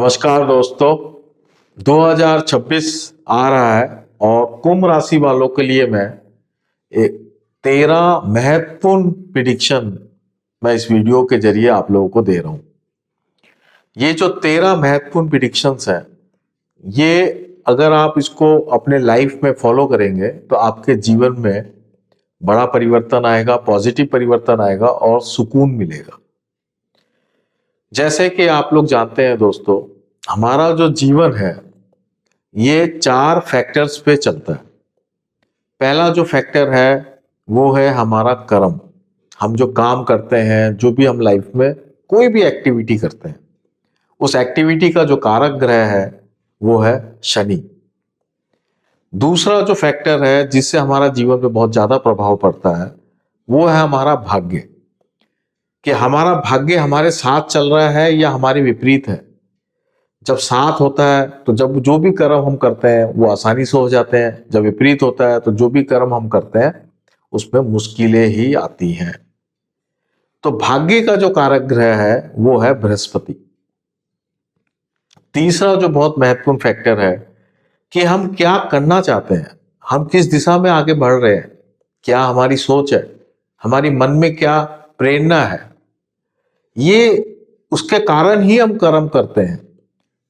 नमस्कार दोस्तों। 2026 आ रहा है और कुंभ राशि वालों के लिए मैं एक 13 महत्वपूर्ण प्रिडिक्शन मैं इस वीडियो के जरिए आप लोगों को दे रहा हूं। ये जो 13 महत्वपूर्ण प्रिडिक्शंस हैं, ये अगर आप इसको अपने लाइफ में फॉलो करेंगे तो आपके जीवन में बड़ा परिवर्तन आएगा, पॉजिटिव परिवर्तन आएगा और सुकून मिलेगा। जैसे कि आप लोग जानते हैं दोस्तों, हमारा जो जीवन है ये 4 फैक्टर्स पे चलता है। पहला जो फैक्टर है वो है हमारा कर्म। हम जो काम करते हैं, जो भी हम लाइफ में कोई भी एक्टिविटी करते हैं, उस एक्टिविटी का जो कारक ग्रह है वो है शनि। दूसरा जो फैक्टर है जिससे हमारा जीवन पे बहुत ज्यादा प्रभाव पड़ता है वो है हमारा भाग्य, कि हमारा भाग्य हमारे साथ चल रहा है या हमारे विपरीत है। जब साथ होता है तो जब जो भी कर्म हम करते हैं वो आसानी से हो जाते हैं, जब विपरीत होता है तो जो भी कर्म हम करते हैं उसमें मुश्किलें ही आती हैं। तो भाग्य का जो कारक ग्रह है वो है बृहस्पति। तीसरा जो बहुत महत्वपूर्ण फैक्टर है कि हम क्या करना चाहते हैं, हम किस दिशा में आगे बढ़ रहे हैं, क्या हमारी सोच है, हमारी मन में क्या प्रेरणा है, ये उसके कारण ही हम कर्म करते हैं।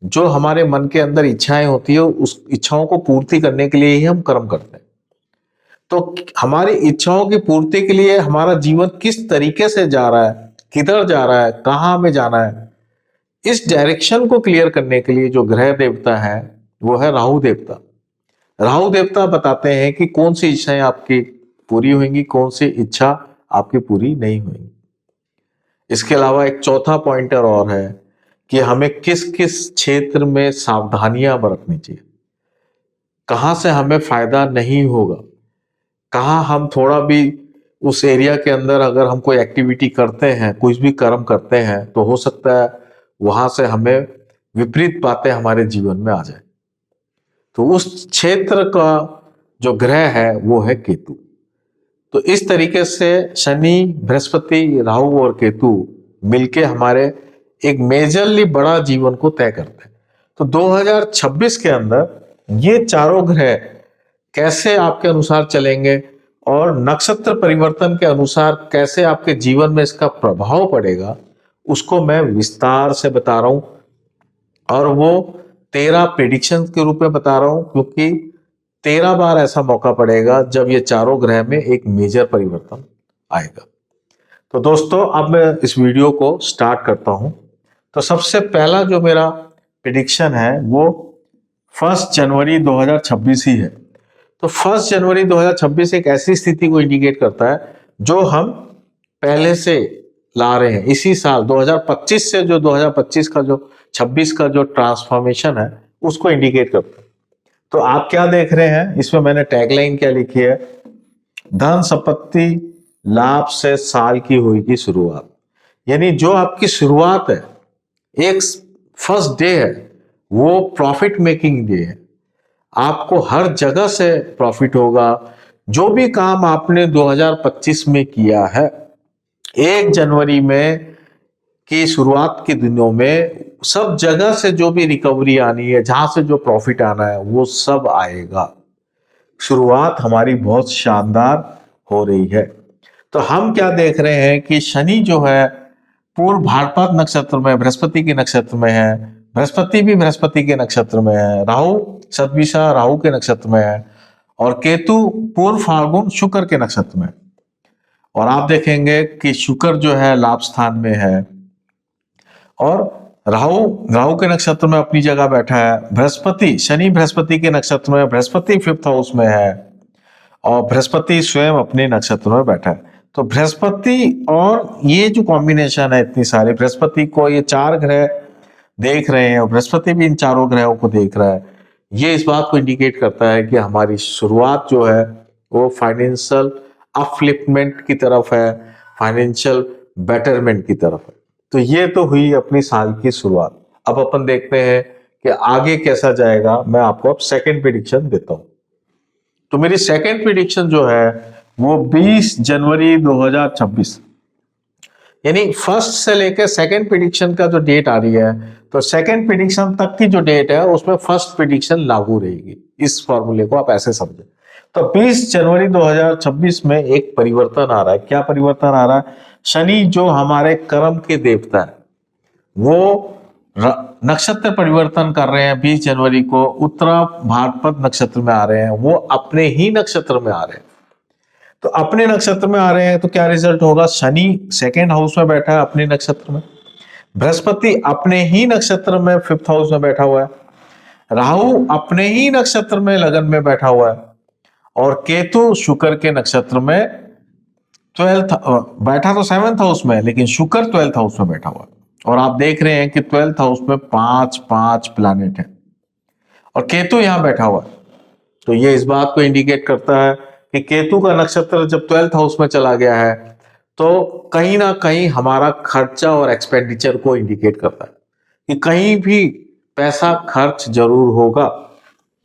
जो हमारे मन के अंदर इच्छाएं होती है उस इच्छाओं को पूर्ति करने के लिए ही हम कर्म करते हैं। तो हमारी इच्छाओं की पूर्ति के लिए हमारा जीवन किस तरीके से जा रहा है, किधर जा रहा है, कहाँ हमें जाना है, इस डायरेक्शन को क्लियर करने के लिए जो ग्रह देवता है वो है राहु देवता। राहु देवता बताते हैं कि कौन सी इच्छाएं आपकी पूरी होंगी, कौन सी इच्छा आपकी पूरी नहीं होगी। इसके अलावा एक चौथा पॉइंटर और है कि हमें किस किस क्षेत्र में सावधानियां बरतनी चाहिए, कहां से हमें फायदा नहीं होगा, कहां हम थोड़ा भी उस एरिया के अंदर अगर हम कोई एक्टिविटी करते हैं, कुछ भी कर्म करते हैं तो हो सकता है वहां से हमें विपरीत बातें हमारे जीवन में आ जाए। तो उस क्षेत्र का जो ग्रह है वो है केतु। तो इस तरीके से शनि, बृहस्पति, राहु और केतु मिलके हमारे एक मेजरली बड़ा जीवन को तय करते हैं। तो 2026 के अंदर ये चारों ग्रह कैसे आपके अनुसार चलेंगे और नक्षत्र परिवर्तन के अनुसार कैसे आपके जीवन में इसका प्रभाव पड़ेगा, उसको मैं विस्तार से बता रहा हूं। और वो 13 प्रेडिक्शन के रूप में बता रहा हूं, क्योंकि 13 बार ऐसा मौका पड़ेगा जब ये चारों ग्रह में एक मेजर परिवर्तन आएगा। तो दोस्तों अब मैं इस वीडियो को स्टार्ट करता हूं। तो सबसे पहला जो मेरा प्रेडिक्शन है वो 1 जनवरी 2026 ही है। तो 1 जनवरी 2026 एक ऐसी स्थिति को इंडिकेट करता है जो हम पहले से ला रहे हैं। इसी साल 2025 से जो 2025 का जो 26 का जो ट्रांसफॉर्मेशन है उसको इंडिकेट करता है। तो आप क्या देख रहे हैं, इसमें मैंने टैगलाइन क्या लिखी है, धन संपत्ति लाभ से साल की होगी शुरुआत। यानी जो आपकी शुरुआत है, एक फर्स्ट डे है, वो प्रॉफिट मेकिंग डे है। आपको हर जगह से प्रॉफिट होगा। जो भी काम आपने 2025 में किया है, 1 जनवरी में की शुरुआत के दिनों में सब जगह से जो भी रिकवरी आनी है, जहां से जो प्रॉफिट आना है वो सब आएगा। शुरुआत हमारी बहुत शानदार हो रही है। तो हम क्या देख रहे हैं कि शनि जो है पूर्व भाद्रपद नक्षत्र में बृहस्पति के नक्षत्र में है, बृहस्पति भी बृहस्पति के नक्षत्र में है, राहु सद्विषा राहु के नक्षत्र में है और केतु पूर्व फाल्गुन शुक्र के नक्षत्र में। और आप देखेंगे कि शुक्र जो है लाभ स्थान में है और राहु के नक्षत्र में अपनी जगह बैठा है। बृहस्पति, शनि बृहस्पति के नक्षत्र में, बृहस्पति 5th हाउस में है और बृहस्पति स्वयं अपने नक्षत्र में बैठा है। तो बृहस्पति और ये जो कॉम्बिनेशन है, इतनी सारे बृहस्पति को ये 4 ग्रह देख रहे हैं और बृहस्पति भी इन चारों ग्रहों को देख रहा है, ये इस बात को इंडिकेट करता है कि हमारी शुरुआत जो है वो फाइनेंशियल अपलिफ्टमेंट की तरफ है, फाइनेंशियल बेटरमेंट की तरफ है। तो ये तो हुई अपनी साल की शुरुआत। अब अपन देखते हैं कि आगे कैसा जाएगा। मैं आपको अब सेकंड प्रेडिक्शन देता हूं। तो मेरी सेकंड प्रेडिक्शन जो है वो 20 जनवरी 2026, यानी फर्स्ट से लेकर सेकंड प्रिडिक्शन का जो डेट आ रही है, तो सेकंड प्रिडिक्शन तक की जो डेट है उसमें फर्स्ट प्रिडिक्शन लागू रहेगी। इस फॉर्मूले को आप ऐसे समझें। तो 20 जनवरी 2026 में एक परिवर्तन आ रहा है। क्या परिवर्तन आ रहा है? शनि जो हमारे कर्म के देवता है वो नक्षत्र परिवर्तन कर रहे हैं। 20 जनवरी को उत्तरा भाद्रपद नक्षत्र में आ रहे हैं, वो अपने ही नक्षत्र में आ रहे हैं। तो अपने नक्षत्र में आ रहे हैं तो क्या रिजल्ट होगा? शनि सेकेंड हाउस में बैठा है अपने नक्षत्र में, बृहस्पति अपने ही नक्षत्र में फिफ्थ हाउस में बैठा हुआ है, राहु अपने ही नक्षत्र में लगन में बैठा हुआ है, और केतु शुक्र के नक्षत्र में 12th बैठा तो 7th हाउस में, लेकिन शुक्र 12th हाउस में बैठा हुआ है। और आप देख रहे हैं कि 12th हाउस में 5 प्लैनेट है और केतु यहां बैठा हुआ है। तो ये इस बात को इंडिकेट करता है कि केतु का नक्षत्र जब 12th हाउस में चला गया है तो कहीं ना कहीं हमारा खर्चा और एक्सपेंडिचर को इंडिकेट करता है कि कहीं भी पैसा खर्च जरूर होगा।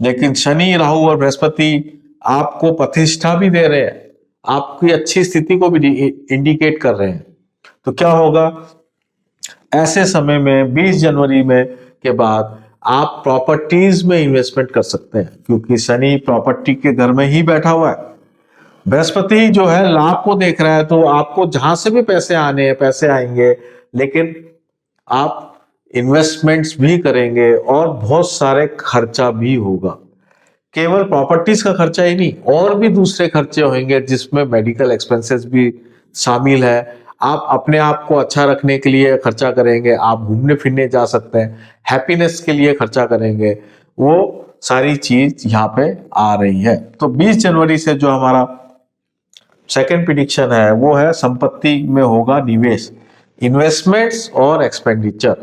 लेकिन शनि, राहु और बृहस्पति आपको प्रतिष्ठा भी दे रहे हैं, आपकी अच्छी स्थिति को भी इंडिकेट कर रहे हैं। तो क्या होगा? ऐसे समय में 20 जनवरी में के बाद आप प्रॉपर्टीज में इन्वेस्टमेंट कर सकते हैं, क्योंकि शनि प्रॉपर्टी के घर में ही बैठा हुआ है। बृहस्पति जो है लाभ को देख रहा है, तो आपको जहां से भी पैसे आने हैं पैसे आएंगे, लेकिन आप इन्वेस्टमेंट्स भी करेंगे और बहुत सारे खर्चा भी होगा। केवल प्रॉपर्टीज का खर्चा ही नहीं, और भी दूसरे खर्चे होंगे जिसमें मेडिकल एक्सपेंसेस भी शामिल है। आप अपने आप को अच्छा रखने के लिए खर्चा करेंगे, आप घूमने फिरने जा सकते हैं, हैप्पीनेस के लिए खर्चा करेंगे, वो सारी चीज यहाँ पे आ रही है। तो 20 जनवरी से जो हमारा सेकंड प्रिडिक्शन है वो है संपत्ति में होगा निवेश, इन्वेस्टमेंट्स और एक्सपेंडिचर,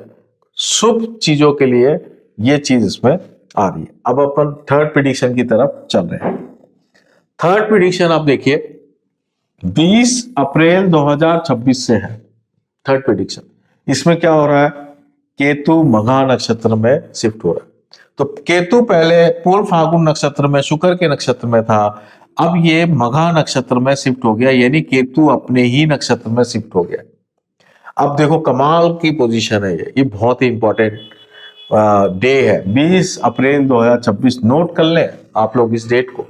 शुभ चीजों के लिए ये चीज इसमें आ रही है। अब अपन थर्ड प्रिडिक्शन की तरफ चल रहे हैं। थर्ड प्रिडिक्शन आप देखिए 20 अप्रैल 2026 से है थर्ड प्रिडिक्शन। इसमें क्या हो रहा है? केतु मघा नक्षत्र में शिफ्ट हो रहा है। तो केतु पहले पूर्व फाल्गुन नक्षत्र में शुक्र के नक्षत्र में था, अब ये मघा नक्षत्र में शिफ्ट हो गया, यानी केतु अपने ही नक्षत्र में शिफ्ट हो गया। अब देखो कमाल की पोजीशन है ये बहुत ही इंपॉर्टेंट डे है। 20 अप्रैल 2026 नोट कर लें आप लोग इस डेट को।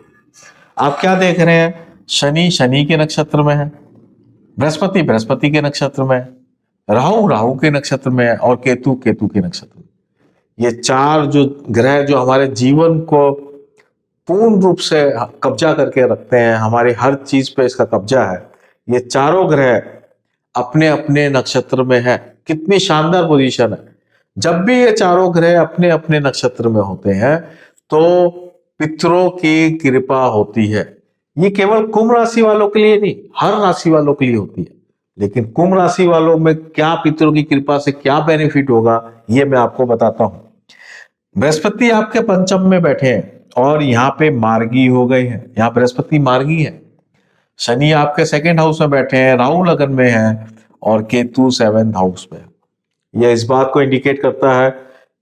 आप क्या देख रहे हैं? शनि शनि के नक्षत्र में है, बृहस्पति बृहस्पति के नक्षत्र में है, राहु राहु के नक्षत्र में है, और केतु केतु के नक्षत्र में। ये चार जो ग्रह जो हमारे जीवन को पूर्ण रूप से कब्जा करके रखते हैं, हमारी हर चीज पे इसका कब्जा है, ये चारों ग्रह अपने अपने नक्षत्र में है। कितनी शानदार पोजीशन है। जब भी ये चारों ग्रह अपने अपने नक्षत्र में होते हैं तो पितरों की कृपा होती है। ये केवल कुंभ राशि वालों के लिए नहीं, हर राशि वालों के लिए होती है। लेकिन कुंभ राशि वालों में क्या पितरों की कृपा से क्या बेनिफिट होगा ये मैं आपको बताता हूं। बृहस्पति आपके पंचम में बैठे हैं और यहाँ पे मार्गी हो गए हैं, यहाँ बृहस्पति मार्गी है। शनि आपके सेकंड हाउस में बैठे हैं, राहु लगन में है, और केतु 7th हाउस में। यह इस बात को इंडिकेट करता है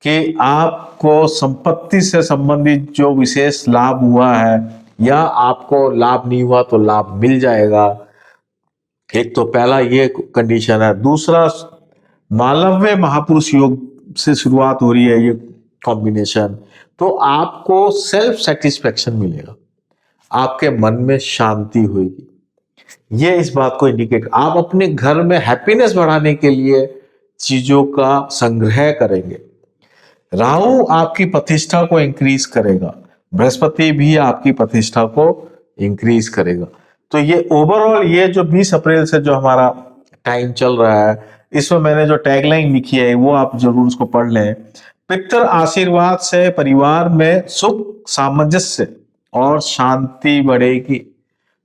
कि आपको संपत्ति से संबंधित जो विशेष लाभ हुआ है या आपको लाभ नहीं हुआ तो लाभ मिल जाएगा। एक तो पहला ये कंडीशन है। दूसरा, मालव्य महापुरुष योग से शुरुआत हो रही है ये कॉम्बिनेशन, तो आपको सेल्फ सेटिस्फेक्शन मिलेगा, आपके मन में शांति होगी। ये इस बात को इंडिकेट, आप अपने घर में हैप्पीनेस बढ़ाने के लिए चीजों का संग्रह करेंगे। राहु आपकी प्रतिष्ठा को इंक्रीज करेगा, बृहस्पति भी आपकी प्रतिष्ठा को इंक्रीज करेगा। तो ये ओवरऑल ये जो 20 अप्रैल से जो हमारा टाइम चल रहा है, इसमें मैंने जो टैगलाइन लिखी है वो आप जरूर उसको पढ़ लें। पितृ आशीर्वाद से परिवार में सुख सामंजस्य और शांति बढ़ेगी,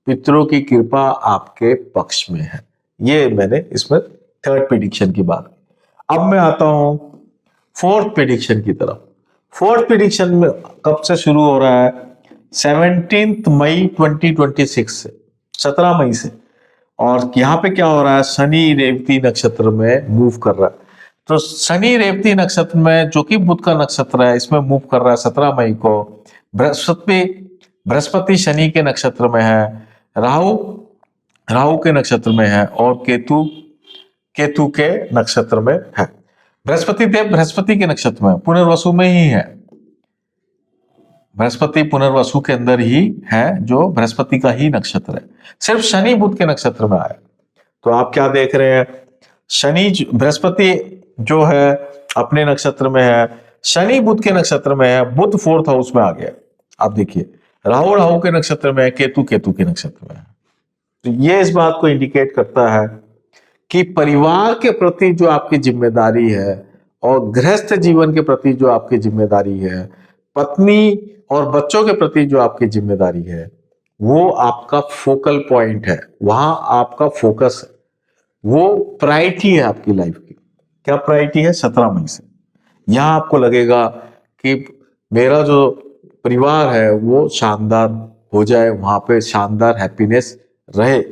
पितरों की कृपा आपके पक्ष में है। ये मैंने इसमें थर्ड प्रेडिक्शन की बात। अब मैं आता हूं फोर्थ प्रेडिक्शन की तरफ। फोर्थ प्रेडिक्शन में कब से शुरू हो रहा है? 17 मई 2026 से, 17 मई से। और यहाँ पे क्या हो रहा है? शनि रेवती नक्षत्र में मूव कर रहा है। तो शनि रेवती नक्षत्र में, जो कि बुध का नक्षत्र है, इसमें मूव कर रहा है 17 मई को। बृहस्पति शनि के नक्षत्र में है, राहु के नक्षत्र में है, और केतु केतु के नक्षत्र में है। बृहस्पति देव बृहस्पति के नक्षत्र में, पुनर्वसु में ही है। बृहस्पति पुनर्वसु के अंदर ही है, जो बृहस्पति का ही नक्षत्र है। सिर्फ शनि बुध के नक्षत्र में आया। तो आप क्या देख रहे हैं, शनि बृहस्पति जो है अपने नक्षत्र में है, शनि बुध के नक्षत्र में है, बुध 4th हाउस में आ गया। आप देखिए राहु राहु के नक्षत्र में है, केतु केतु के नक्षत्र में है। तो ये इस बात को इंडिकेट करता है कि परिवार के प्रति जो आपकी जिम्मेदारी है और गृहस्थ जीवन के प्रति जो आपकी जिम्मेदारी है, पत्नी और बच्चों के प्रति जो आपकी जिम्मेदारी है, वो आपका फोकल पॉइंट है, वहां आपका फोकस है, वो प्रायोरिटी है आपकी लाइफ की। क्या प्रायोरिटी है? 17 मई से यहां आपको लगेगा कि मेरा जो परिवार है वो शानदार हो जाए, वहां पे शानदार हैप्पीनेस रहे,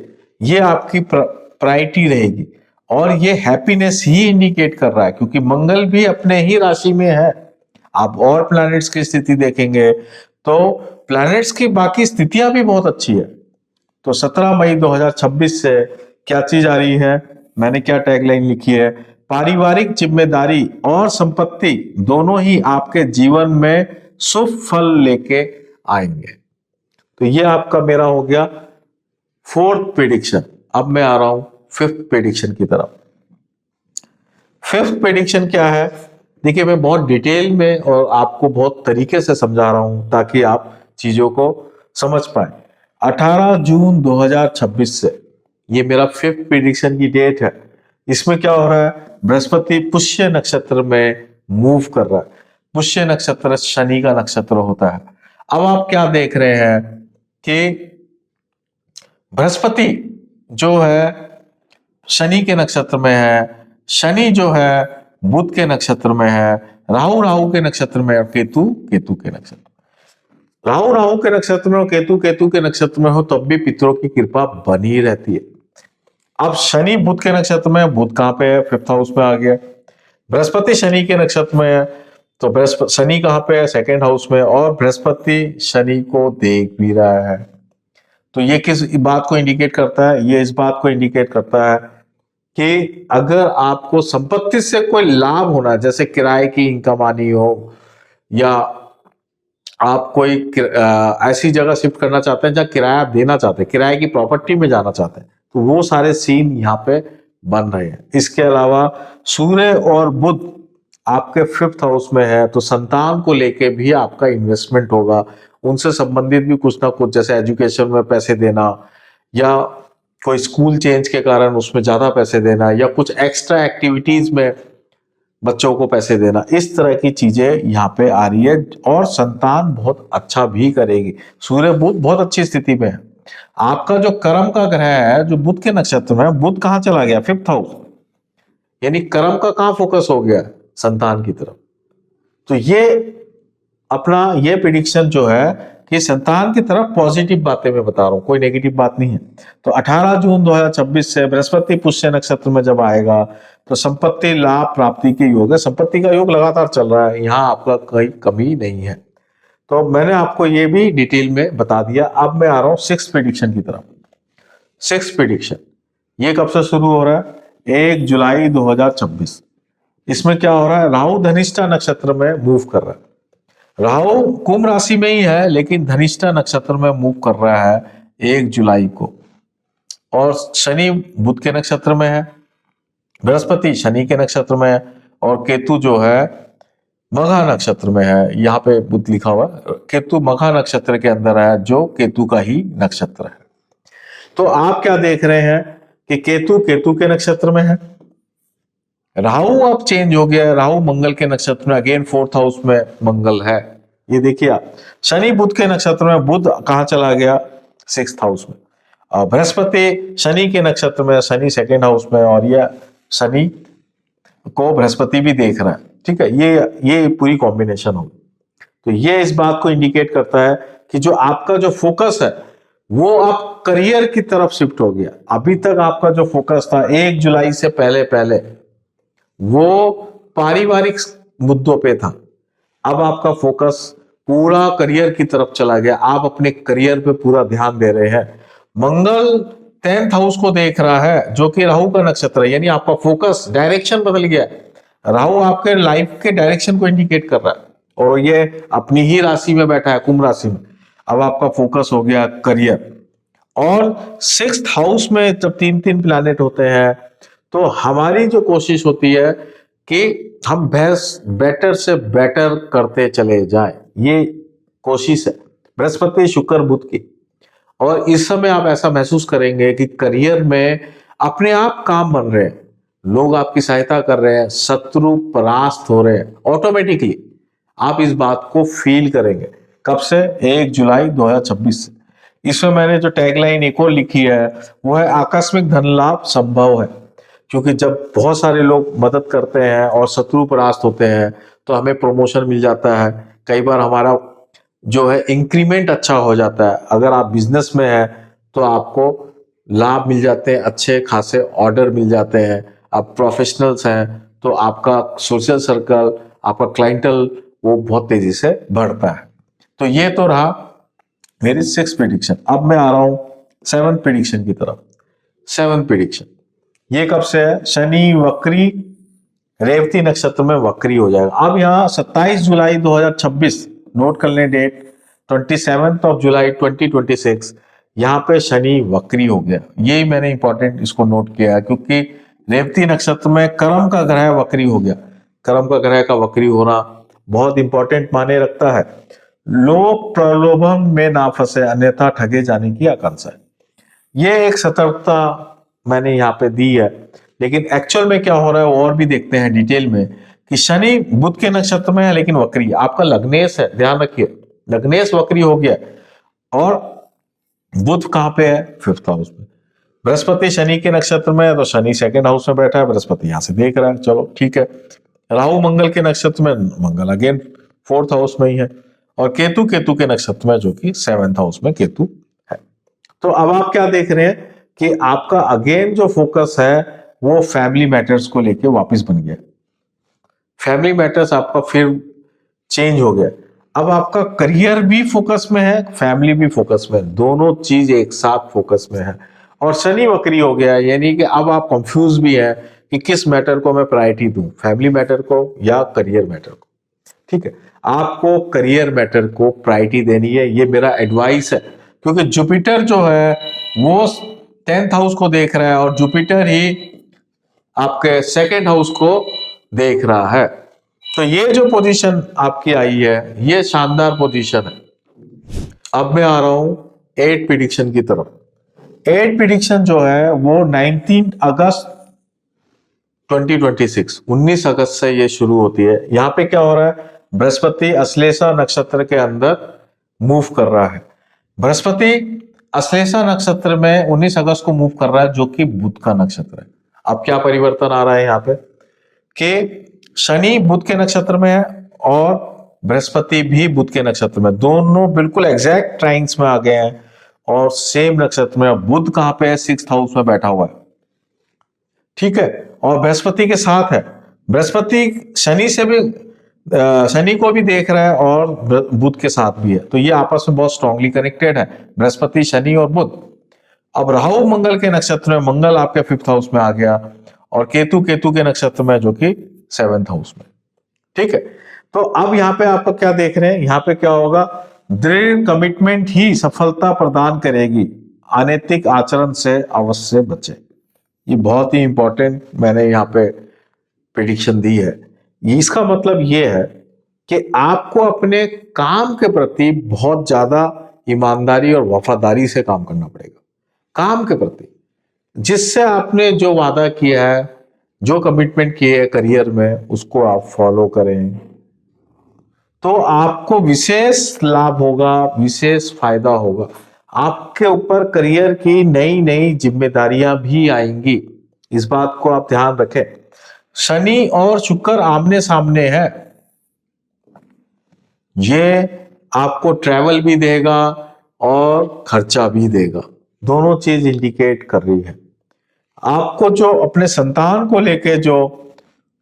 ये आपकी प्रायोरिटी रहेगी। और ये हैप्पीनेस ही इंडिकेट कर रहा है, क्योंकि मंगल भी अपने ही राशि में है। आप और प्लैनेट्स की स्थिति देखेंगे तो प्लैनेट्स की बाकी स्थितियां भी बहुत अच्छी है। तो 17 मई 2026 से क्या चीज आ रही है, मैंने क्या टैगलाइन लिखी है, पारिवारिक जिम्मेदारी और संपत्ति दोनों ही आपके जीवन में शुभ फल लेके आएंगे। तो ये आपका मेरा हो गया 4th प्रेडिक्शन। अब मैं आ रहा हूं 5th प्रेडिक्शन की तरफ। 5th प्रेडिक्शन क्या है? देखिए मैं बहुत डिटेल में और आपको बहुत तरीके से समझा रहा हूं ताकि आप चीजों को समझ पाए। 18 जून 2026 से ये मेरा 5th प्रेडिक्शन की डेट है। इसमें क्या हो रहा है, बृहस्पति पुष्य नक्षत्र में मूव कर रहा है। पुष्य नक्षत्र शनि का नक्षत्र होता है। अब आप क्या देख रहे हैं कि बृहस्पति जो है शनि के नक्षत्र में है, शनि जो है बुध के नक्षत्र में है, राहु राहु के नक्षत्र में और केतु केतु के नक्षत्र। राहु राहु के नक्षत्र में और केतु केतु के नक्षत्र में हो तब भी पितरों की कृपा बनी रहती है। अब शनि बुध के नक्षत्र में, बुध कहां पे है? 5th हाउस में आ गया। बृहस्पति शनि के नक्षत्र में है, तो बृहस्पति शनि कहां पे है? 2nd हाउस में, और बृहस्पति शनि को देख भी रहा है। तो ये किस बात को इंडिकेट करता है? ये इस बात को इंडिकेट करता है कि अगर आपको संपत्ति से कोई लाभ होना, जैसे किराए की इनकम आनी हो, या आप कोई ऐसी जगह शिफ्ट करना चाहते हैं जहां किराया देना चाहते हैं, किराए की प्रॉपर्टी में जाना चाहते हैं, तो वो सारे सीन यहाँ पे बन रहे हैं। इसके अलावा सूर्य और बुध आपके 5th हाउस में है, तो संतान को लेके भी आपका इन्वेस्टमेंट होगा, उनसे संबंधित भी कुछ ना कुछ, जैसे एजुकेशन में पैसे देना, या कोई स्कूल चेंज के कारण उसमें ज्यादा पैसे देना, या कुछ एक्स्ट्रा एक्टिविटीज में बच्चों को पैसे देना, इस तरह की चीजें यहाँ पे आ रही है। और संतान बहुत अच्छा भी करेगी। सूर्य बुध बहुत अच्छी स्थिति में है। आपका जो कर्म का ग्रह है, जो बुध के नक्षत्र में है, बुध कहाँ चला गया? 5th हाउस, यानी कर्म का कहाँ फोकस हो गया? संतान की तरफ। तो ये अपना ये प्रेडिक्शन जो है कि संतान की तरफ पॉजिटिव बातें मैं बता रहा हूं, कोई नेगेटिव बात नहीं है। तो 18 जून 2026 से बृहस्पति पुष्य नक्षत्र में जब आएगा तो संपत्ति लाभ प्राप्ति के योग है। संपत्ति का योग लगातार चल रहा है, यहाँ आपका कोई कमी नहीं है। तो मैंने आपको ये भी डिटेल में बता दिया। अब मैं आ रहा हूं 6th प्रेडिक्शन की तरफ। 6th प्रेडिक्शन ये कब से शुरू हो रहा है? 1 जुलाई 2026। इसमें क्या हो रहा है? राहु धनिष्ठा नक्षत्र में मूव कर रहा है। राहु कुंभ राशि में ही है, लेकिन धनिष्ठा नक्षत्र में मूव कर रहा है 1 जुलाई को। और शनि बुध के नक्षत्र में है, बृहस्पति शनि के नक्षत्र में है, और केतु जो है मघा नक्षत्र में है। यहाँ पे बुध लिखा हुआ है, केतु मघा नक्षत्र के अंदर है, जो केतु का ही नक्षत्र है। तो आप क्या देख रहे हैं कि केतु केतु के नक्षत्र में है, राहु अब चेंज हो गया, राहु मंगल के नक्षत्र में, अगेन 4th हाउस में मंगल है। ये देखिए आप, शनि बुध के नक्षत्र में, बुध कहां चला गया? 6th हाउस में। और बृहस्पति शनि के नक्षत्र में, शनि 2nd हाउस में, और यह शनि को बृहस्पति भी देख रहा है। ठीक है, ये पूरी कॉम्बिनेशन होगी। तो ये इस बात को इंडिकेट करता है कि जो आपका जो फोकस है वो अब करियर की तरफ शिफ्ट हो गया। अभी तक आपका जो फोकस था 1 जुलाई से पहले पहले वो पारिवारिक मुद्दों पे था, अब आपका फोकस पूरा करियर की तरफ चला गया। आप अपने करियर पे पूरा ध्यान दे रहे हैं। मंगल 10th हाउस को देख रहा है जो कि राहु का नक्षत्र है, यानी आपका फोकस डायरेक्शन बदल गया है। राहु आपके लाइफ के डायरेक्शन को इंडिकेट कर रहा है और ये अपनी ही राशि में बैठा है, कुंभ राशि में। अब आपका फोकस हो गया करियर। और 6th हाउस में जब तीन तीन प्लैनेट होते हैं तो हमारी जो कोशिश होती है कि हम बेटर से बेटर करते चले जाएं, ये कोशिश है बृहस्पति शुक्र बुध की। और इस समय आप ऐसा महसूस करेंगे कि करियर में अपने आप काम बन रहे हैं, लोग आपकी सहायता कर रहे हैं, शत्रु परास्त हो रहे हैं, ऑटोमेटिकली आप इस बात को फील करेंगे। कब से? 1 जुलाई 2026 से। इसमें मैंने जो टैगलाइन एक और लिखी है वो है आकस्मिक धन लाभ संभव है, क्योंकि जब बहुत सारे लोग मदद करते हैं और शत्रु परास्त होते हैं तो हमें प्रमोशन मिल जाता है, कई बार हमारा जो है इंक्रीमेंट अच्छा हो जाता है। अगर आप बिजनेस में हैं तो आपको लाभ मिल जाते हैं, अच्छे खासे ऑर्डर मिल जाते हैं। आप प्रोफेशनल्स हैं तो आपका सोशल सर्कल, आपका क्लाइंटल वो बहुत तेजी से बढ़ता है। तो ये तो रहा मेरी 6th प्रेडिक्शन। अब मैं आ रहा हूं 7th प्रेडिक्शन की तरफ। 7th प्रेडिक्शन ये कब से है? शनि वक्री रेवती नक्षत्र में वक्री हो जाएगा। अब यहाँ 27 जुलाई 2026, नोट कर लें डेट, 27 जुलाई 2026 यहाँ पे शनि वक्री हो गया। यही मैंने इंपॉर्टेंट इसको नोट किया है, क्योंकि रेवती नक्षत्र में कर्म का ग्रह वक्री हो गया। कर्म का ग्रह का वक्री होना बहुत इंपॉर्टेंट माने रखता है। लोग प्रलोभन में ना फंसे अन्यथा ठगे जाने की आकांक्षा है। ये एक सतर्कता मैंने यहाँ पे दी है, लेकिन एक्चुअल में क्या हो रहा है वो और भी देखते हैं डिटेल में। कि शनि बुध के नक्षत्र में है लेकिन वक्री, आपका लग्नेश है, ध्यान रखिए लग्नेश वक्री हो गया। और बुध कहां पे है? 5th हाउस में। बृहस्पति शनि के नक्षत्र में है तो शनि 2nd हाउस में बैठा है, बृहस्पति यहां से देख रहा है, चलो ठीक है। राहु मंगल के नक्षत्र में, मंगल अगेन 4th हाउस में ही है। और केतु के नक्षत्र में जो कि 7th हाउस में केतु है। तो अब आप क्या देख रहे हैं कि आपका अगेन जो फोकस है वो फैमिली मैटर्स को लेके वापस बन गया। फैमिली मैटर्स आपका फिर चेंज हो गया। अब आपका करियर भी फोकस में है, फैमिली भी फोकस में है, दोनों चीज एक साथ फोकस में है। और शनि वक्री हो गया, यानी कि अब आप कंफ्यूज भी है कि किस मैटर को मैं प्रायोरिटी दूं, फैमिली मैटर को या करियर मैटर को। ठीक है, आपको करियर मैटर को प्रायोरिटी देनी है, ये मेरा एडवाइस है। क्योंकि जुपिटर जो है वो 10th हाउस को देख रहा है और जुपिटर ही आपके 2nd हाउस को देख रहा है। तो ये जो पोजीशन आपकी आई है ये शानदार पोजीशन है। अब मैं आ रहा हूं 8 प्रेडिक्शन की तरफ। 8 प्रेडिक्शन जो है वो 19 अगस्त 2026, 19 अगस्त से ये शुरू होती है। यहां पे क्या हो रहा है? बृहस्पति अश्लेषा नक्षत्र के अंदर मूव कर रहा है। बृहस्पति अश्लेषा नक्षत्र में 19 अगस्त को मूव कर रहा है, जो कि बुध का नक्षत्र है। अब क्या परिवर्तन आ रहा है यहाँ पे कि शनि बुध के नक्षत्र में है और बृहस्पति भी बुध के नक्षत्र में, दोनों बिल्कुल एग्जैक्ट ट्राइंग्स में आ गए हैं और सेम नक्षत्र में। बुध कहां पे है? 6th हाउस में बैठा हुआ है, ठीक है, और बृहस्पति के साथ है। बृहस्पति शनि से भी, शनि को भी देख रहा है और बुध के साथ भी है, तो ये आपस में बहुत स्ट्रांगली कनेक्टेड है, बृहस्पति शनि और बुध। अब राहु मंगल के नक्षत्र में, मंगल आपके 5th हाउस में आ गया और केतु के नक्षत्र में जो कि 7th हाउस में। ठीक है, तो अब यहाँ पे आपको क्या देख रहे हैं? यहाँ पे क्या होगा? दृढ़ कमिटमेंट ही सफलता प्रदान करेगी, अनैतिक आचरण से अवश्य बचे। ये बहुत ही इंपॉर्टेंट मैंने यहाँ पे प्रेडिक्शन दी है। इसका मतलब ये है कि आपको अपने काम के प्रति बहुत ज्यादा ईमानदारी और वफादारी से काम करना पड़ेगा, काम के प्रति, जिससे आपने जो वादा किया है, जो कमिटमेंट किए है करियर में, उसको आप फॉलो करें तो आपको विशेष लाभ होगा, विशेष फायदा होगा। आपके ऊपर करियर की नई नई जिम्मेदारियां भी आएंगी, इस बात को आप ध्यान रखें। शनि और शुक्र आमने सामने है, ये आपको ट्रैवल भी देगा और खर्चा भी देगा, दोनों चीज इंडिकेट कर रही है। आपको जो अपने संतान को लेके जो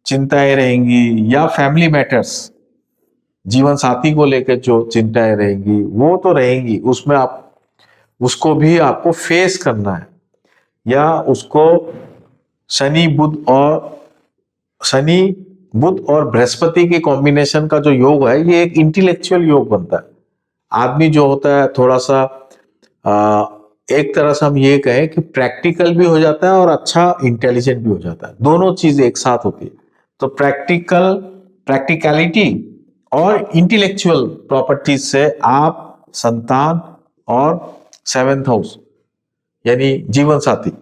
चिंताएं रहेंगी या फैमिली मैटर्स, जीवन साथी को लेकर जो चिंताएं रहेंगी वो तो रहेंगी, उसमें आप उसको भी आपको फेस करना है। या उसको शनि बुध और बृहस्पति के कॉम्बिनेशन का जो योग है, ये एक इंटेलेक्चुअल योग बनता है। आदमी जो होता है थोड़ा सा एक तरह से हम ये कहें कि प्रैक्टिकल भी हो जाता है और अच्छा इंटेलिजेंट भी हो जाता है, दोनों चीज एक साथ होती है। तो प्रैक्टिकलिटी और इंटेलेक्चुअल प्रॉपर्टीज से आप संतान और 7th हाउस यानी जीवन साथी,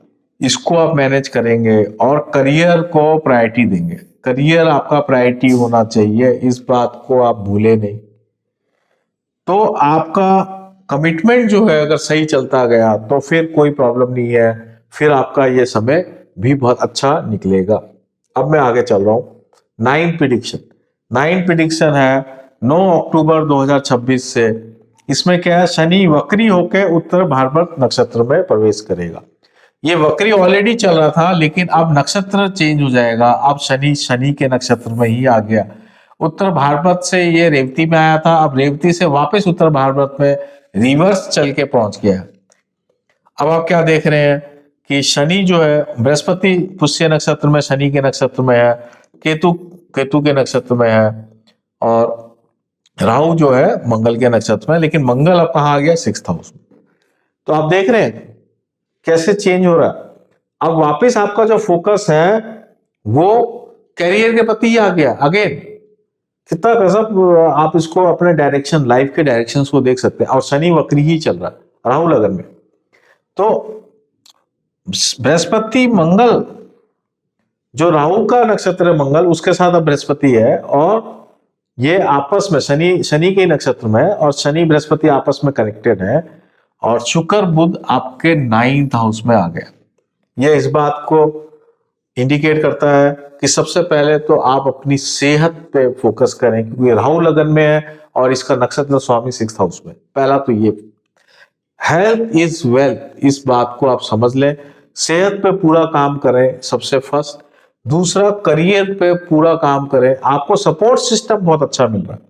इसको आप मैनेज करेंगे और करियर को प्रायोरिटी देंगे। करियर आपका प्रायोरिटी होना चाहिए, इस बात को आप भूले नहीं। तो आपका कमिटमेंट जो है अगर सही चलता गया तो फिर कोई प्रॉब्लम नहीं है, फिर आपका ये समय भी बहुत अच्छा निकलेगा। अब मैं आगे चल रहा हूं। 9th प्रिडिक्शन है 9 अक्टूबर 2026 से। इसमें क्या है, शनि वक्री होकर उत्तर भाद्रपद नक्षत्र में प्रवेश करेगा। ये वक्री ऑलरेडी चल रहा था, लेकिन अब नक्षत्र चेंज हो जाएगा। अब शनि के नक्षत्र में ही आ गया। उत्तर भाद्रपद से ये रेवती में आया था, अब रेवती से वापस उत्तर भाद्रपद में रिवर्स चल के पहुंच गया। अब आप क्या देख रहे हैं कि शनि जो है, बृहस्पति पुष्य नक्षत्र में शनि के नक्षत्र में है, केतु के नक्षत्र में है, और राहु जो है मंगल के नक्षत्र में। लेकिन मंगल अब कहाँ आ गया, 6th हाउस में। तो आप देख रहे हैं कैसे चेंज हो रहा है। अब वापस आपका जो फोकस है वो करियर के प्रति ही आ गया अगेन। कितना गजब आप इसको अपने डायरेक्शन, लाइफ के डायरेक्शंस को देख सकते हैं। और शनि वक्री ही चल रहा है राहु लगन में। तो बृहस्पति मंगल, जो राहु का नक्षत्र है मंगल, उसके साथ अब बृहस्पति है, और ये आपस में शनि के नक्षत्र में है, और शनि बृहस्पति आपस में कनेक्टेड है, और शुक्र बुध आपके 9th हाउस में आ गया। यह इस बात को इंडिकेट करता है कि सबसे पहले तो आप अपनी सेहत पे फोकस करें, क्योंकि राहु लगन में है और इसका नक्षत्र स्वामी 6th हाउस में। पहला तो ये हेल्थ इज वेल्थ, इस बात को आप समझ लें। सेहत पे पूरा काम करें सबसे फर्स्ट। दूसरा, करियर पे पूरा काम करें। आपको सपोर्ट सिस्टम बहुत अच्छा मिल रहा है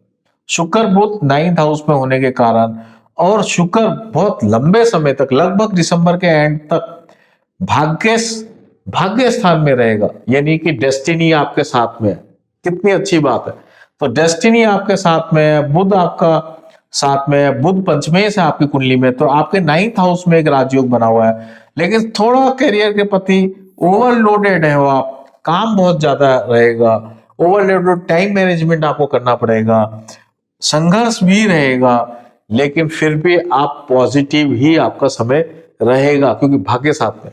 शुक्र बुध 9th हाउस में होने के कारण, और शुक्र बहुत लंबे समय तक, लगभग दिसंबर के एंड तक भाग्य स्थान में रहेगा, यानी कि डेस्टिनी आपके साथ में है। कितनी अच्छी बात है। तो डेस्टिनी आपके साथ में है, बुध आपका साथ में है, बुध पंचमेश है आपकी कुंडली में, तो आपके 9th हाउस में एक राजयोग बना हुआ है। लेकिन थोड़ा करियर के प्रति ओवरलोडेड है वो, आप काम बहुत ज्यादा रहेगा, ओवरलोडेड टाइम मैनेजमेंट आपको करना पड़ेगा, संघर्ष भी रहेगा, लेकिन फिर भी आप पॉजिटिव ही आपका समय रहेगा, क्योंकि भाग्य साथ में।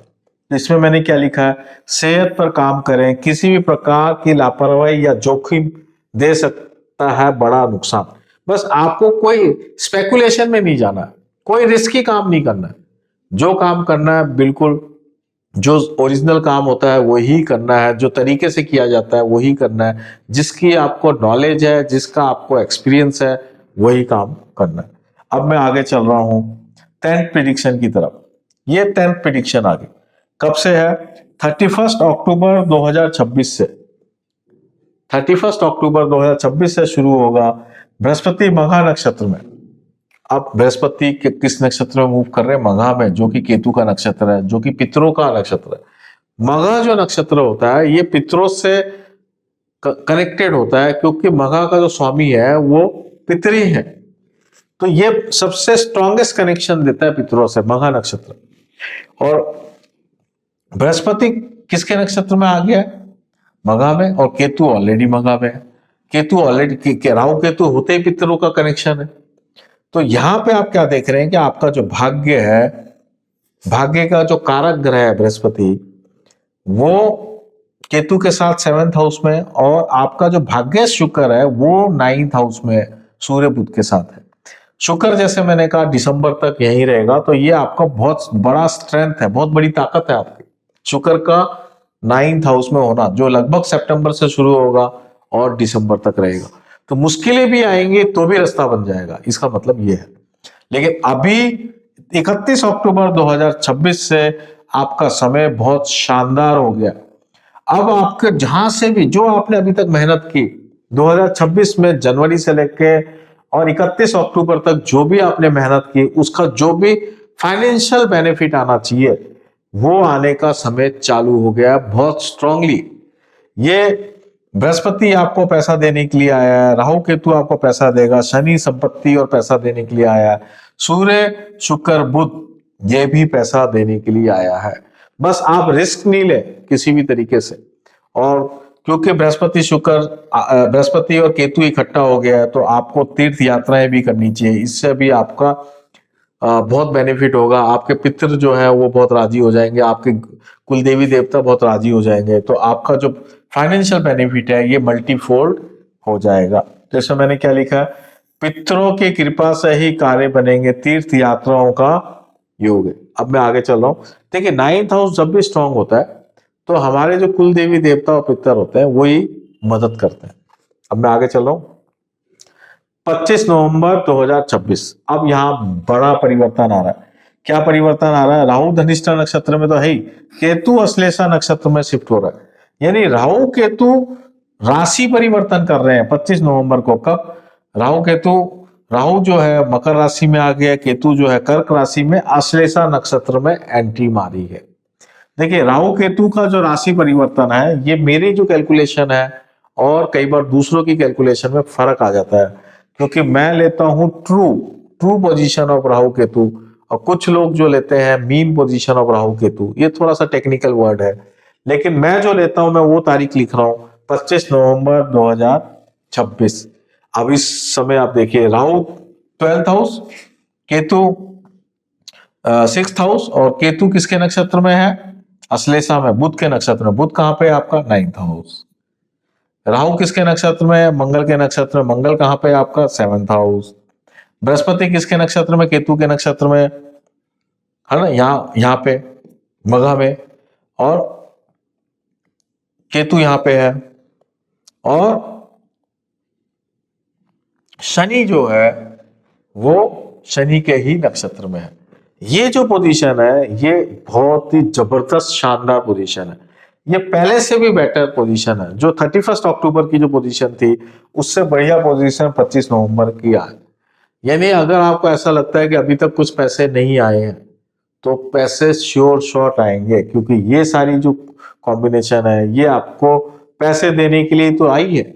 इसमें मैंने क्या लिखा है, सेहत पर काम करें, किसी भी प्रकार की लापरवाही या जोखिम दे सकता है बड़ा नुकसान। बस आपको कोई स्पेकुलेशन में नहीं जाना है, कोई रिस्की काम नहीं करना है। जो काम करना है बिल्कुल जो ओरिजिनल काम होता है वही करना है, जो तरीके से किया जाता है वही करना है, जिसकी आपको नॉलेज है, जिसका आपको एक्सपीरियंस है, वही काम करना है। अब मैं आगे चल रहा हूं 10th प्रिडिक्शन की तरफ। ये 10th प्रिडिक्शन आगे कब से है, 31 अक्टूबर 2026 से। 31 अक्टूबर 2026 से शुरू होगा। बृहस्पति मघा नक्षत्र में। अब बृहस्पति किस नक्षत्र में मूव कर रहे हैं, मघा में, जो कि केतु का नक्षत्र है, जो कि पितरों का नक्षत्र है। मघा जो नक्षत्र होता है ये पितरों से कनेक्टेड होता है, क्योंकि मघा का जो स्वामी है वो पितरी है। तो ये सबसे स्ट्रॉन्गेस्ट कनेक्शन देता है पितरों से, मघा नक्षत्र। और बृहस्पति किसके नक्षत्र में आ गया है, मघा में, और केतु ऑलरेडी मघा में है। केतु ऑलरेडी, राहु केतु होते ही पितरों का कनेक्शन है। तो यहां पे आप क्या देख रहे हैं कि आपका जो भाग्य है, भाग्य का जो कारक ग्रह है बृहस्पति, वो केतु के साथ 7th हाउस में, और आपका जो भाग्य शुक्र है वो 9th हाउस में सूर्य बुध के साथ है। शुक्र जैसे मैंने कहा दिसंबर तक यहीं रहेगा, तो ये आपका बहुत बड़ा स्ट्रेंथ है, बहुत बड़ी ताकत है आपकी, शुक्र का 9th हाउस में होना, जो लगभग सितंबर से शुरू होगा और दिसंबर तक रहेगा। तो मुश्किलें भी आएंगी तो भी रास्ता बन जाएगा, इसका मतलब ये है। लेकिन अभी 31 अक्टूबर 2026 से आपका समय बहुत शानदार हो गया। अब आपके जहां से भी, जो आपने अभी तक मेहनत की 2026 में जनवरी से लेके और 31 अक्टूबर तक जो भी आपने मेहनत की, उसका जो भी फाइनेंशियल बेनिफिट आना चाहिए, वो आने का समय चालू हो गया बहुत स्ट्रांगली। ये बृहस्पति आपको पैसा देने के लिए आया है, राहु केतु आपको पैसा देगा, शनि संपत्ति और पैसा देने के लिए आया है, सूर्य शुक्र बुध ये भी पैसा देने के लिए आया है। बस आप रिस्क नहीं ले किसी भी तरीके से। और क्योंकि बृहस्पति और केतु इकट्ठा हो गया है तो आपको तीर्थ यात्राएं भी करनी चाहिए। इससे भी आपका बहुत बेनिफिट होगा। आपके पितृ जो है वो बहुत राजी हो जाएंगे, आपके कुल देवी देवता बहुत राजी हो जाएंगे, तो आपका जो फाइनेंशियल बेनिफिट है ये मल्टीफोल्ड हो जाएगा। जैसे मैंने क्या लिखा है, पितरों की कृपा से ही कार्य बनेंगे, तीर्थ यात्राओं का योग है। अब मैं आगे चल रहा हूँ। देखिए 9th हाउस जब भी स्ट्रांग होता है तो हमारे जो कुल देवी देवता और पितर होते हैं वही मदद करते हैं। अब मैं आगे चल रहा हूँ। 25 नवंबर 2026 अब यहाँ बड़ा परिवर्तन आ रहा है। क्या परिवर्तन आ रहा है? राहु धनिष्ठा नक्षत्र में तो है ही, केतु अश्लेषा नक्षत्र में शिफ्ट हो रहा है। यानी राहु केतु राशि परिवर्तन कर रहे हैं 25 नवंबर को। कब? राहु जो है मकर राशि में आ गया, केतु जो है कर्क राशि में अश्लेषा नक्षत्र में एंट्री मारी है। देखिए राहु केतु का जो राशि परिवर्तन है ये मेरी जो कैलकुलेशन है और कई बार दूसरों की कैलकुलेशन में फर्क आ जाता है, क्योंकि मैं लेता हूं true position of Rahu Ketu और कुछ लोग जो लेते हैं mean position of Rahu Ketu. ये थोड़ा सा टेक्निकल वर्ड है, लेकिन मैं जो लेता हूं मैं वो तारीख लिख रहा हूं 25 नवंबर 2026। अब इस समय आप देखिए Rahu 12th house, Ketu 6th house, और केतु किसके नक्षत्र में है? अश्लेषा में, बुध के नक्षत्र में। बुध कहां पे है आपका? 9th house. राहु किसके नक्षत्र में है? मंगल के नक्षत्र में। मंगल कहां पे है आपका? 7th house. बृहस्पति किसके नक्षत्र में? केतु के नक्षत्र में, है ना, यहां पे मघा में, और केतु यहां पे है, और शनि जो है वो शनि के ही नक्षत्र में है। ये जो पोजीशन है ये बहुत ही जबरदस्त शानदार पोजीशन है। ये पहले से भी बेटर पोजीशन है। जो 31 अक्टूबर की जो पोजीशन थी उससे बढ़िया पोजीशन 25 नवंबर की है। यानी अगर आपको ऐसा लगता है कि अभी तक कुछ पैसे नहीं आए हैं तो पैसे श्योर शॉर्ट आएंगे, क्योंकि ये सारी जो कॉम्बिनेशन है ये आपको पैसे देने के लिए तो आई है।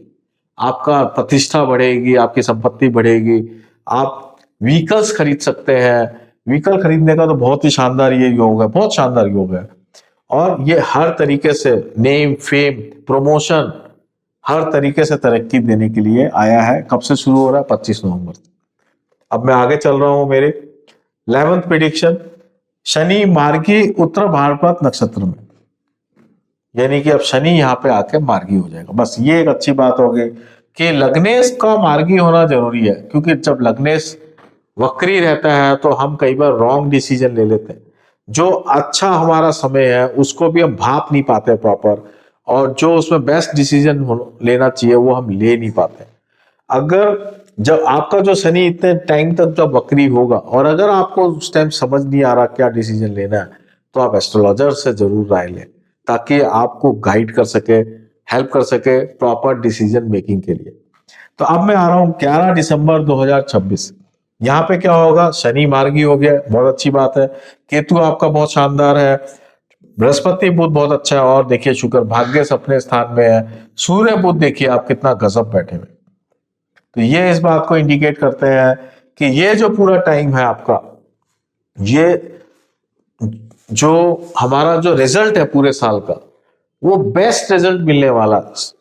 आपका प्रतिष्ठा बढ़ेगी, आपकी संपत्ति बढ़ेगी, आप व्हीकल्स खरीद सकते हैं। व्हीकल खरीदने का तो बहुत ही शानदार ये योग है, बहुत शानदार योग है। और ये हर तरीके से नेम, फेम, प्रमोशन, हर तरीके से तरक्की देने के लिए आया है। कब से शुरू हो रहा है? 25 नवंबर। अब मैं आगे चल रहा हूं। मेरे 11th प्रेडिक्शन, शनि मार्गी उत्तर भाद्रपद नक्षत्र में, यानी कि अब शनि यहाँ पे आके मार्गी हो जाएगा। बस ये एक अच्छी बात होगी कि लग्नेश का मार्गी होना जरूरी है, क्योंकि जब लग्नेश वक्री रहता है तो हम कई बार रॉन्ग डिसीजन ले लेते हैं। जो अच्छा हमारा समय है उसको भी हम भाप नहीं पाते प्रॉपर, और जो उसमें बेस्ट डिसीजन लेना चाहिए वो हम ले नहीं पाते। अगर जब आपका जो शनि इतने टाइम तक जब वक्री होगा और अगर आपको उस टाइम समझ नहीं आ रहा क्या डिसीजन लेना है, तो आप एस्ट्रोलॉजर से जरूर राय लें, ताकि आपको गाइड कर सके, हेल्प कर सके प्रॉपर डिसीजन मेकिंग के लिए। तो अब मैं आ रहा हूं 11 दिसंबर 2026। यहाँ पे क्या होगा? शनि मार्गी हो गया, बहुत अच्छी बात है। केतु आपका बहुत शानदार है, बृहस्पति बुध बहुत अच्छा है, और देखिए शुक्र भाग्य से अपने स्थान में है। सूर्य बुध देखिए आप कितना गजब बैठे हुए। तो ये इस बात को इंडिकेट करते हैं कि ये जो पूरा टाइम है आपका, ये जो हमारा जो रिजल्ट है पूरे साल का, वो बेस्ट रिजल्ट मिलने वाला।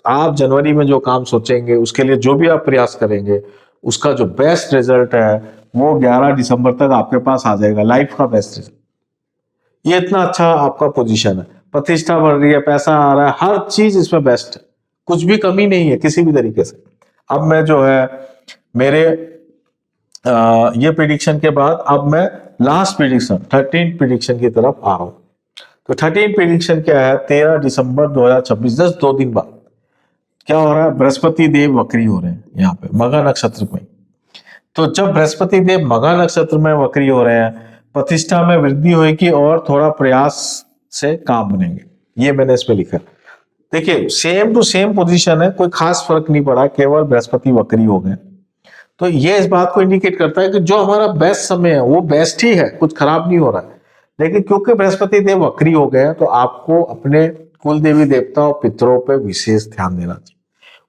आप जनवरी में जो काम सोचेंगे, उसके लिए जो भी आप प्रयास करेंगे, उसका जो बेस्ट रिजल्ट है वो 11 दिसंबर तक आपके पास आ जाएगा, लाइफ का बेस्ट रिजल्ट। ये इतना अच्छा आपका पोजीशन है, प्रतिष्ठा बढ़ रही है, पैसा आ रहा है, हर चीज इसमें बेस्ट है, कुछ भी कमी नहीं है किसी भी तरीके से। अब मैं जो है मेरे ये प्रिडिक्शन के बाद अब मैं लास्ट प्रिडिक्शन 13 प्रिडिक्शन की तरफ आ रहा हूं। तो 13 प्रिडिक्शन क्या है? 13 दिसंबर 2026, जस्ट 2 दिन बाद क्या हो रहा है? बृहस्पति देव वक्री हो रहे हैं यहाँ पे मघा नक्षत्र में। तो जब बृहस्पति देव मघा नक्षत्र में वक्री हो रहे हैं, प्रतिष्ठा में वृद्धि होगी और थोड़ा प्रयास से काम बनेंगे। ये मैंने इसमें लिखा। देखिए सेम टू सेम पोजीशन है, कोई खास फर्क नहीं पड़ा, केवल बृहस्पति वक्री हो गए। तो ये इस बात को इंडिकेट करता है कि जो हमारा बेस्ट समय है वो बेस्ट ही है, कुछ खराब नहीं हो रहा है। लेकिन क्योंकि बृहस्पति देव वक्री हो गए हैं तो आपको अपने कुल देवी देवता और पितरों पे विशेष ध्यान देना चाहिए,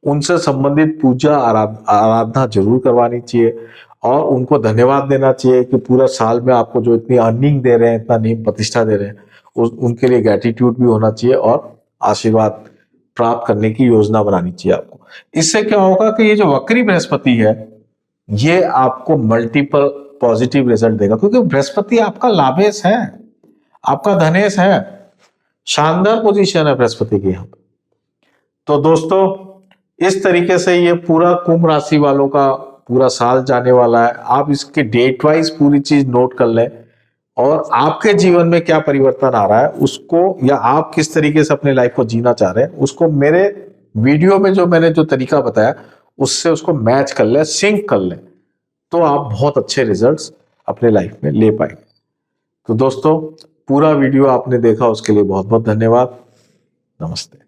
उनसे संबंधित पूजा आराधना जरूर करवानी चाहिए और उनको धन्यवाद देना चाहिए कि पूरा साल में आपको जो इतनी अर्निंग दे रहे हैं, इतना नेम प्रतिष्ठा दे रहे हैं, उनके लिए ग्रेटिट्यूड भी होना चाहिए और आशीर्वाद प्राप्त करने की योजना बनानी चाहिए आपको। इससे क्या होगा कि ये जो वक्री बृहस्पति है ये आपको मल्टीपल पॉजिटिव रिजल्ट देगा, क्योंकि बृहस्पति आपका लाभेश है, आपका धनेश है, शानदार पोजीशन है बृहस्पति की यहाँ पे। तो दोस्तों इस तरीके से ये पूरा कुंभ राशि वालों का पूरा साल जाने वाला है। आप इसके डेट वाइज पूरी चीज नोट कर लें और आपके जीवन में क्या परिवर्तन आ रहा है उसको, या आप किस तरीके से अपने लाइफ को जीना चाह रहे हैं उसको मेरे वीडियो में जो मैंने जो तरीका बताया उससे उसको मैच कर लें, सिंक कर लें, तो आप बहुत अच्छे रिजल्ट्स अपने लाइफ में ले पाएंगे। तो दोस्तों पूरा वीडियो आपने देखा उसके लिए बहुत बहुत धन्यवाद। नमस्ते।